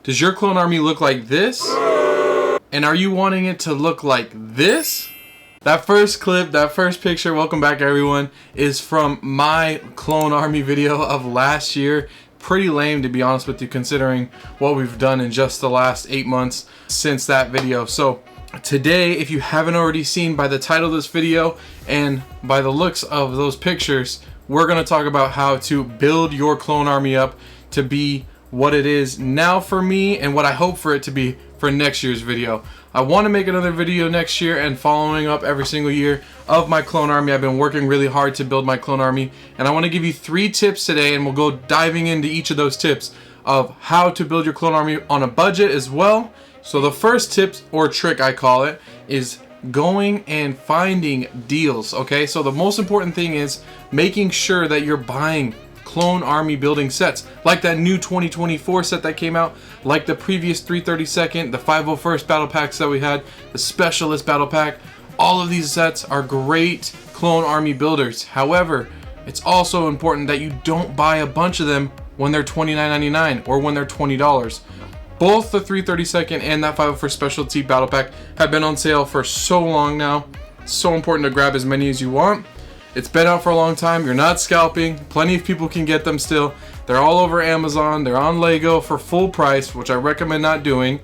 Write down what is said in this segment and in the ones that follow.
Does your clone army look like this? And are you wanting it to look like this? That first clip, that first picture, welcome back everyone, is from my clone army video of last year. Pretty lame, to be honest with you, considering what we've done in just the last 8 months since that video. So today, if you haven't already seen by the title of this video and by the looks of those pictures, we're going to talk about how to build your clone army up to be what it is now for me and what I hope for it to be for next year's video. I want to make another video next year and following up every single year of my clone army. I've been working really hard to build my clone army, and I want to give you 3 tips today, and we'll go diving into each of those tips of how to build your clone army on a budget as well. So the first tip, or trick I call it, is going and finding deals. Okay, so the most important thing is making sure that you're buying clone army building sets, like that new 2024 set that came out, like the previous 332nd, the 501st battle packs that we had, the specialist battle pack. All of these sets are great clone army builders. However, it's also important that you don't buy a bunch of them when they're $29.99 or when they're $20. Both the 332nd and that 501st specialty battle pack have been on sale for so long now. It's so important to grab as many as you want. It's been out for a long time. You're not scalping. Plenty of people can get them still. They're all over Amazon. They're on Lego for full price, which I recommend not doing.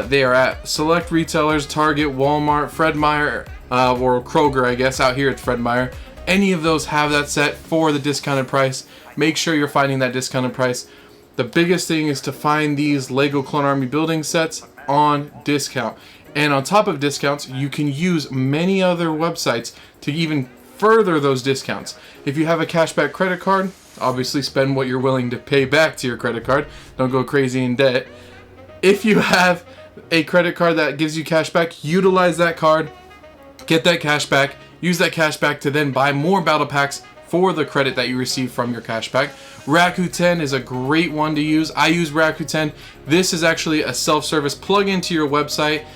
They are at select retailers, Target, Walmart, Fred Meyer, or Kroger, I guess. Out here it's Fred Meyer. Any of those have that set for the discounted price. Make sure you're finding that discounted price. The biggest thing is to find these Lego Clone Army building sets on discount. And on top of discounts, you can use many other websites to even further those discounts. If you have a cashback credit card, obviously spend what you're willing to pay back to your credit card. Don't go crazy in debt. If you have a credit card that gives you cashback, utilize that card, get that cashback, use that cashback to then buy more battle packs for the credit that you receive from your cashback. Rakuten is a great one to use. I use Rakuten. This is actually a self-service plug-in to your website,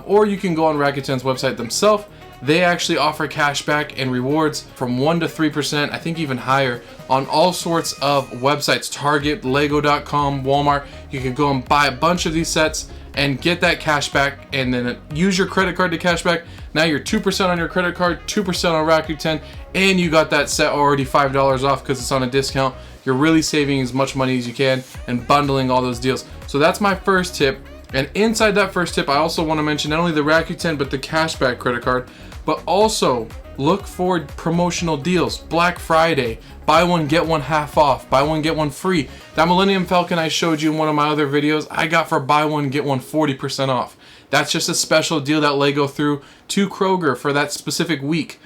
or you can go on Rakuten's website themselves. They actually offer cashback and rewards from 1 to 3%, I think even higher, on all sorts of websites. Target, Lego.com, Walmart. You can go and buy a bunch of these sets and get that cashback, and then use your credit card to cashback. Now you're 2% on your credit card, 2% on Rakuten, and you got that set already $5 off because it's on a discount. You're really saving as much money as you can and bundling all those deals. So that's my first tip. And inside that first tip, I also want to mention not only the Rakuten, but the cashback credit card, but also look for promotional deals. Black Friday, buy one, get one half off, buy one, get one free. That Millennium Falcon I showed you in one of my other videos, I got for buy one, get one 40% off. That's just a special deal that Lego threw to Kroger for that specific week.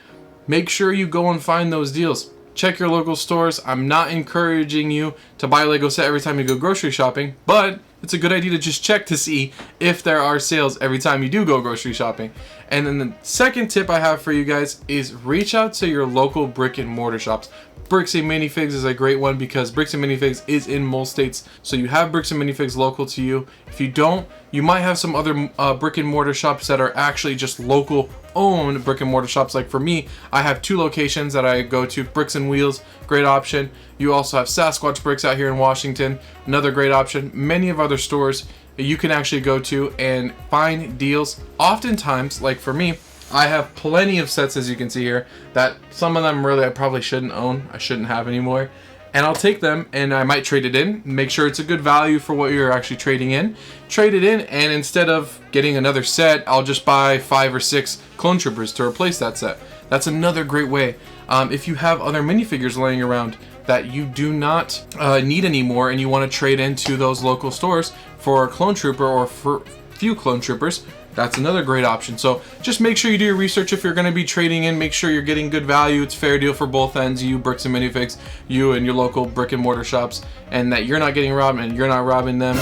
Make sure you go and find those deals. Check your local stores. I'm not encouraging you to buy a Lego set every time you go grocery shopping, but it's a good idea to just check to see if there are sales every time you do go grocery shopping. And then the second tip I have for you guys is reach out to your local brick and mortar shops. Bricks and Minifigs is a great one because Bricks and Minifigs is in most states, so you have Bricks and Minifigs local to you. If you don't, you might have some other brick and mortar shops that are actually just local owned brick and mortar shops. Like for me, I have 2 locations that I go to. Bricks and Wheels, great option. You also have Sasquatch Bricks out here in Washington, another great option. Many of other stores you can actually go to and find deals. Oftentimes, like for me, I have plenty of sets, as you can see here, that some of them really I probably shouldn't own. I shouldn't have anymore. And I'll take them and I might trade it in, make sure it's a good value for what you're actually trading in. Trade it in, and instead of getting another set, I'll just buy 5 or 6 clone troopers to replace that set. That's another great way. If you have other minifigures laying around that you do not need anymore and you want to trade into those local stores for a clone trooper or for few clone troopers, that's another great option. So just make sure you do your research if you're going to be trading in. Make sure you're getting good value. It's fair deal for both ends, you Bricks and Minifigs, you and your local brick and mortar shops, and that you're not getting robbed and you're not robbing them.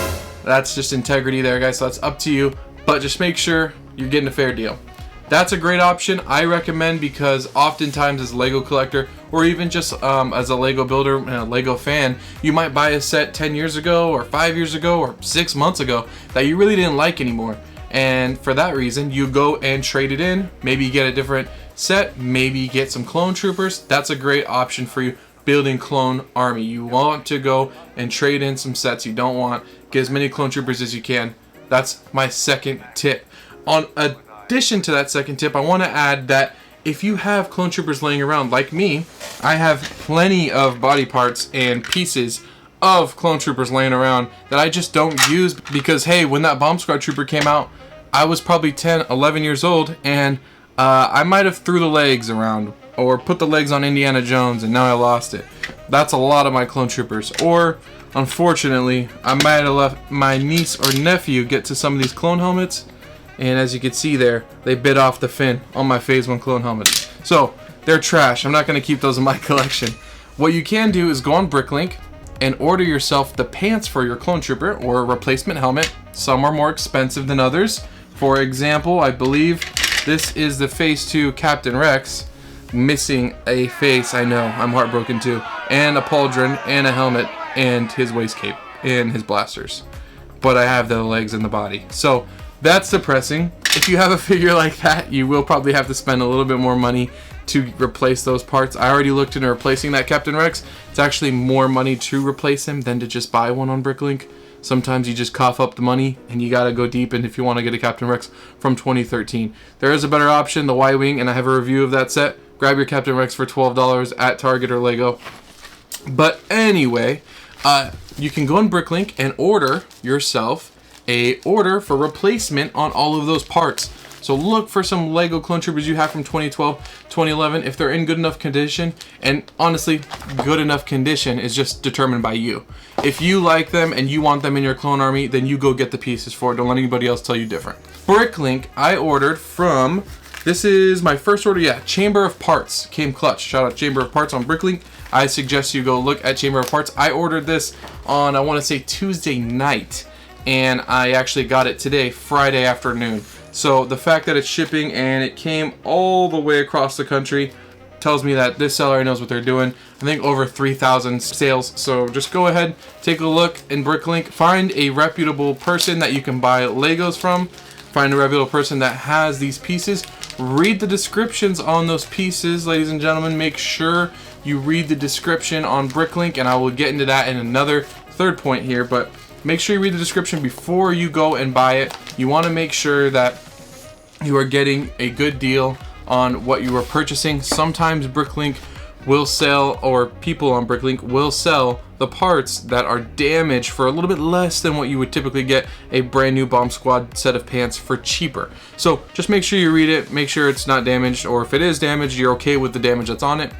That's just integrity there, guys. So that's up to you, but just make sure you're getting a fair deal. That's a great option I recommend, because oftentimes as a Lego collector, or even just as a Lego builder and a Lego fan, you might buy a set 10 years ago or 5 years ago or 6 months ago that you really didn't like anymore. And for that reason, you go and trade it in. Maybe you get a different set, maybe get some clone troopers. That's a great option for you building clone army. You want to go and trade in some sets. You don't want Get as many clone troopers as you can. That's my second tip. On addition to that second tip, I want to add that if you have clone troopers laying around like me, I have plenty of body parts and pieces of clone troopers laying around that I just don't use because, hey, when that bomb squad trooper came out, I was probably 10, 11 years old, and I might have threw the legs around or put the legs on Indiana Jones, and now I lost it. That's a lot of my clone troopers. Or, unfortunately, I might have let my niece or nephew get to some of these clone helmets, and as you can see there, they bit off the fin on my Phase 1 clone helmet. So, they're trash. I'm not going to keep those in my collection. What you can do is go on Bricklink and order yourself the pants for your clone trooper or a replacement helmet. Some are more expensive than others. For example, I believe this is the Phase 2 Captain Rex, missing a face. I know, I'm heartbroken too. And a pauldron and a helmet and his waist cape and his blasters. But I have the legs and the body. So that's depressing. If you have a figure like that, you will probably have to spend a little bit more money to replace those parts. I already looked into replacing that Captain Rex. It's actually more money to replace him than to just buy one on Bricklink. Sometimes you just cough up the money and you gotta go deep in if you want to get a Captain Rex from 2013. There is a better option, the Y-Wing, and I have a review of that set. Grab your Captain Rex for $12 at Target or Lego. But anyway, you can go on Bricklink and order yourself a order for replacement on all of those parts. So look for some Lego clone troopers you have from 2012, 2011, if they're in good enough condition. And honestly, good enough condition is just determined by you. If you like them and you want them in your clone army, then you go get the pieces for it. Don't let anybody else tell you different. Bricklink, I ordered from, this is my first order, yeah, Chamber of Parts. Came clutch. Shout out Chamber of Parts on Bricklink. I suggest you go look at Chamber of Parts. I ordered this on, I want to say, Tuesday night. And I actually got it today, Friday afternoon. So the fact that it's shipping and it came all the way across the country tells me that this seller knows what they're doing. I think over 3,000 sales. So just go ahead, take a look in Bricklink. Find a reputable person that you can buy Legos from. Find a reputable person that has these pieces. Read the descriptions on those pieces, ladies and gentlemen. Make sure you read the description on Bricklink, and I will get into that in another third point here. But make sure you read the description before you go and buy it. You want to make sure that you are getting a good deal on what you are purchasing. Sometimes Bricklink will sell, or people on Bricklink will sell the parts that are damaged for a little bit less than what you would typically get a brand new Bomb Squad set of pants for cheaper. So just make sure you read it, make sure it's not damaged, or if it is damaged, you're okay with the damage that's on it.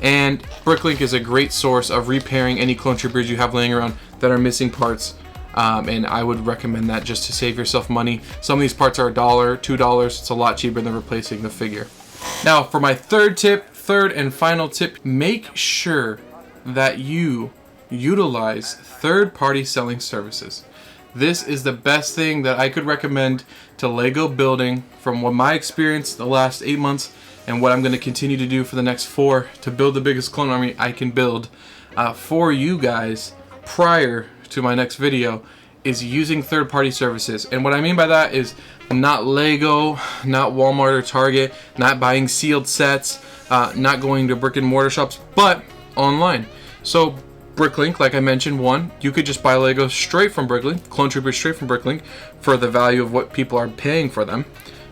And Bricklink is a great source of repairing any clone troopers you have laying around that are missing parts. And I would recommend that just to save yourself money. Some of these parts are $1, $2. It's a lot cheaper than replacing the figure. Now for my third and final tip, make sure that you utilize third-party selling services. This is the best thing that I could recommend to Lego building from what my experience the last 8 months and what I'm going to continue to do for the next 4 to build the biggest clone army I can build for you guys prior to my next video, is using third-party services. And what I mean by that is not Lego, not Walmart or Target, not buying sealed sets, not going to brick and mortar shops, but online. So Bricklink, like I mentioned, one, you could just buy Lego straight from Bricklink, clone troopers straight from Bricklink for the value of what people are paying for them.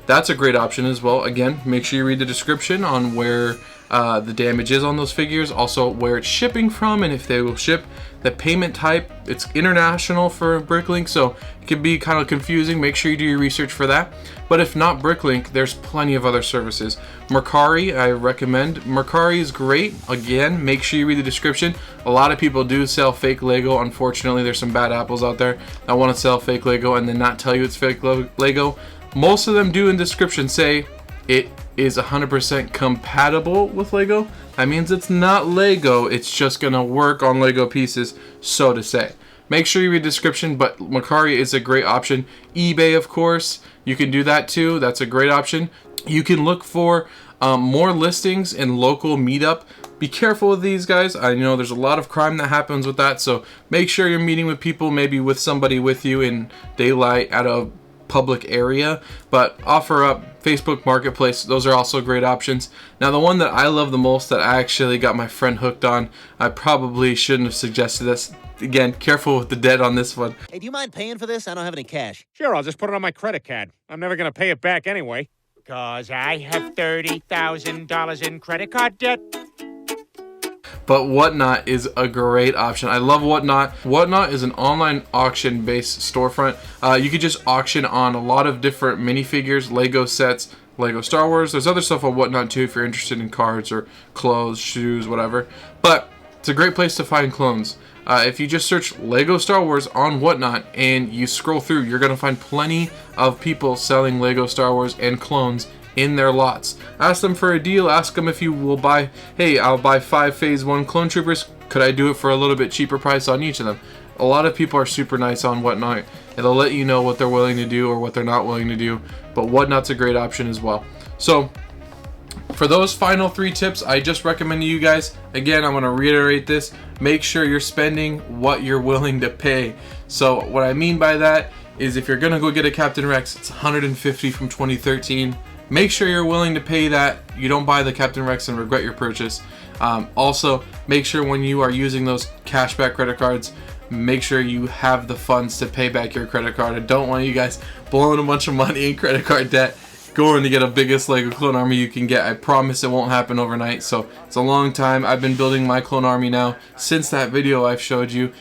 That's a great option as well. Again, make sure you read the description on where the damage is on those figures, also where it's shipping from and if they will ship. The payment type, it's international for Bricklink, so it can be kind of confusing. Make sure you do your research for that. But if not Bricklink, there's plenty of other services. Mercari, I recommend. Mercari is great. Again, make sure you read the description. A lot of people do sell fake Lego. Unfortunately, there's some bad apples out there that want to sell fake Lego and then not tell you it's fake Lego. Most of them do in description say it is 100% compatible with Lego. That means it's not Lego, it's just gonna work on Lego pieces, so to say. Make sure you read the description, but Mercari is a great option. eBay, of course, you can do that too. That's a great option. You can look for more listings in local meetup. Be careful with these guys. I know there's a lot of crime that happens with that, so make sure you're meeting with people, maybe with somebody with you in daylight at a public area, but OfferUp, Facebook Marketplace, those are also great options. Now the one that I love the most that I actually got my friend hooked on, I probably shouldn't have suggested this. Again, careful with the debt on this one. Hey, do you mind paying for this? I don't have any cash. Sure, I'll just put it on my credit card. I'm never gonna pay it back anyway. 'Cause I have $30,000 in credit card debt. But Whatnot is a great option. I love Whatnot. Whatnot is an online auction-based storefront. You could just auction on a lot of different minifigures, Lego sets, Lego Star Wars. There's other stuff on Whatnot too if you're interested in cards or clothes, shoes, whatever. But it's a great place to find clones. If you just search Lego Star Wars on Whatnot and you scroll through, you're going to find plenty of people selling Lego Star Wars and clones in their lots. Ask them for a deal. Ask them if you will buy, hey, I'll buy 5 Phase 1 Clone Troopers. Could I do it for a little bit cheaper price on each of them? A lot of people are super nice on Whatnot. It'll let you know what they're willing to do or what they're not willing to do. But Whatnot's a great option as well. So for those final 3 tips I just recommend to you guys, again, I'm going to reiterate this. Make sure you're spending what you're willing to pay. So what I mean by that is if you're going to go get a Captain Rex, it's $150 from 2013. Make sure you're willing to pay that. You don't buy the Captain Rex and regret your purchase. Also, make sure when you are using those cashback credit cards, make sure you have the funds to pay back your credit card. I don't want you guys blowing a bunch of money in credit card debt going to get a biggest Lego clone army you can get. I promise it won't happen overnight. So it's a long time. I've been building my clone army now since that video I've showed you,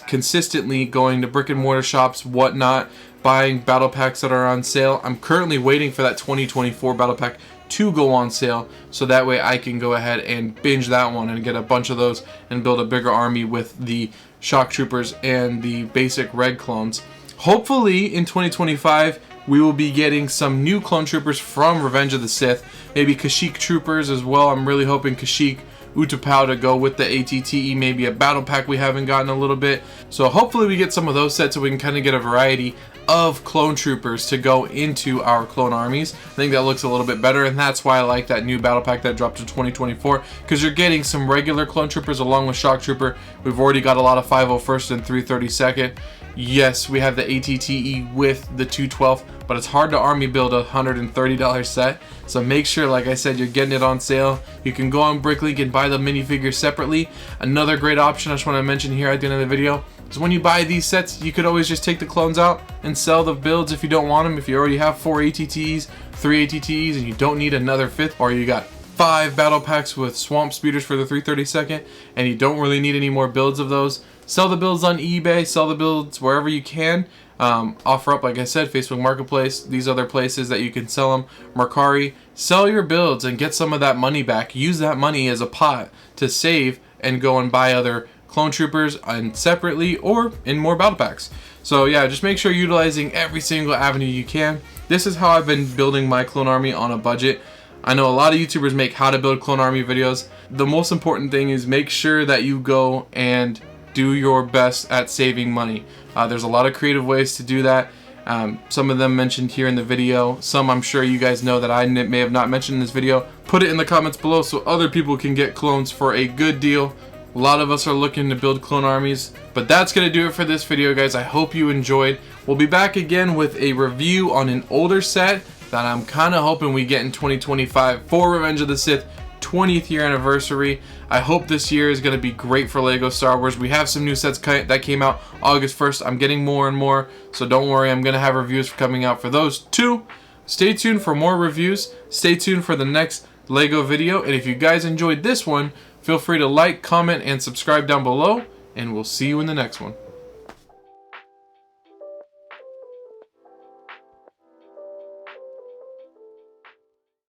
consistently going to brick and mortar shops, Whatnot, buying battle packs that are on sale. I'm currently waiting for that 2024 battle pack to go on sale, so that way I can go ahead and binge that one and get a bunch of those and build a bigger army with the shock troopers and the basic red clones. Hopefully in 2025 we will be getting some new clone troopers from Revenge of the Sith, maybe Kashyyyk troopers as well. I'm really hoping Kashyyyk, Utapau to go with the ATTE, maybe a battle pack we haven't gotten a little bit. So hopefully we get some of those sets so we can kind of get a variety of clone troopers to go into our clone armies. I think that looks a little bit better, and that's why I like that new battle pack that dropped in 2024, because you're getting some regular clone troopers along with shock trooper. We've already got a lot of 501st and 332nd. Yes, we have the ATTE with the 212th, but it's hard to army build a $130 set. So make sure, like I said, you're getting it on sale. You can go on Bricklink and buy the minifigures separately. Another great option I just want to mention here at the end of the video is when you buy these sets, you could always just take the clones out and sell the builds if you don't want them. If you already have 4 ATTEs, 3 ATTEs, and you don't need another 5th, or you got 5 battle packs with swamp speeders for the 332nd, and you don't really need any more builds of those, sell the builds on eBay, sell the builds wherever you can. OfferUp, like I said, Facebook Marketplace, these other places that you can sell them, Mercari. Sell your builds and get some of that money back. Use that money as a pot to save and go and buy other clone troopers and separately or in more battle packs. So yeah, just make sure you're utilizing every single avenue you can. This is how I've been building my clone army on a budget. I know a lot of YouTubers make how to build clone army videos. The most important thing is make sure that you go and do your best at saving money. There's a lot of creative ways to do that. Some of them mentioned here in the video. Some I'm sure you guys know that I may have not mentioned in this video. Put it in the comments below so other people can get clones for a good deal. A lot of us are looking to build clone armies. But that's going to do it for this video, guys. I hope you enjoyed. We'll be back again with a review on an older set that I'm kind of hoping we get in 2025 for Revenge of the Sith 20th year anniversary. I hope this year is going to be great for Lego Star Wars. We have some new sets that came out August 1st. I'm getting more and more, so don't worry. I'm going to have reviews coming out for those too. Stay tuned for more reviews. Stay tuned for the next Lego video. And if you guys enjoyed this one, feel free to like, comment, and subscribe down below. And we'll see you in the next one.